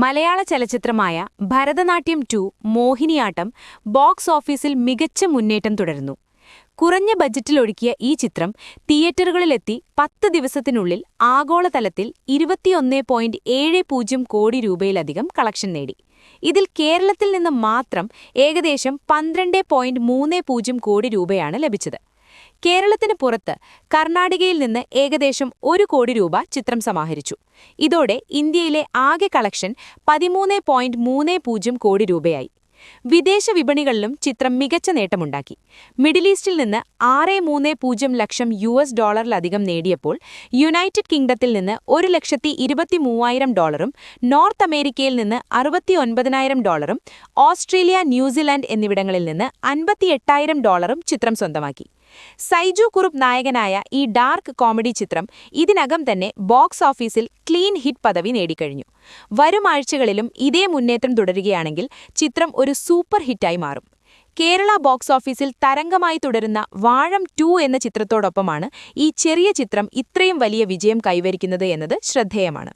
മലയാള ചലച്ചിത്രമായ Bharatanatyam 2 Mohiniyattam box ഓഫീസിൽ മികച്ച മുന്നേറ്റം തുടരുന്നു. കുറഞ്ഞ ബജറ്റിലൊരുക്കിയ ഈ ചിത്രം തിയേറ്ററുകളിലെത്തി 10 ദിവസത്തിനുള്ളിൽ ആഗോളതലത്തിൽ 21.70 കോടി രൂപയിലധികം കളക്ഷൻ നേടി. ഇതിൽ കേരളത്തിൽ നിന്ന് മാത്രം ഏകദേശം 12.30 കോടി രൂപയാണ് ലഭിച്ചത്. കേരളത്തിന് പുറത്ത് കർണാടകയിൽ നിന്ന് ഏകദേശം 1 കോടി രൂപ ചിത്രം സമാഹരിച്ചു. ഇതോടെ ഇന്ത്യയിലെ ആകെ കളക്ഷൻ 13.30 കോടി രൂപയായി. വിദേശ വിപണികളിലും ചിത്രം മികച്ച നേട്ടമുണ്ടാക്കി. മിഡിൽ ഈസ്റ്റിൽ നിന്ന് 6.30 ലക്ഷം $ലധികം നേടിയപ്പോൾ യുണൈറ്റഡ് കിങ്ഡത്തിൽ നിന്ന് $1,23,000, നോർത്ത് അമേരിക്കയിൽ നിന്ന് $69,000, ഓസ്ട്രേലിയ, ന്യൂസിലാൻഡ് എന്നിവിടങ്ങളിൽ നിന്ന് $58,000 ചിത്രം സ്വന്തമാക്കി. സൈജു കുറുപ്പ് നായകനായ ഈ ഡാർക്ക് കോമഡി ചിത്രം ഇതിനകം തന്നെ ബോക്സ് ഓഫീസിൽ ക്ലീൻ ഹിറ്റ് പദവി നേടിക്കഴിഞ്ഞു. വരും ആഴ്ചകളിലും ഇതേ മുന്നേറ്റം തുടരുകയാണെങ്കിൽ ചിത്രം ഒരു സൂപ്പർ ഹിറ്റായി മാറും. കേരള ബോക്സ് ഓഫീസിൽ തരംഗമായി തുടരുന്ന വാഴം 2 എന്ന ചിത്രത്തോടൊപ്പമാണ് ഈ ചെറിയ ചിത്രം ഇത്രയും വലിയ വിജയം കൈവരിക്കുന്നത് എന്നത് ശ്രദ്ധേയമാണ്.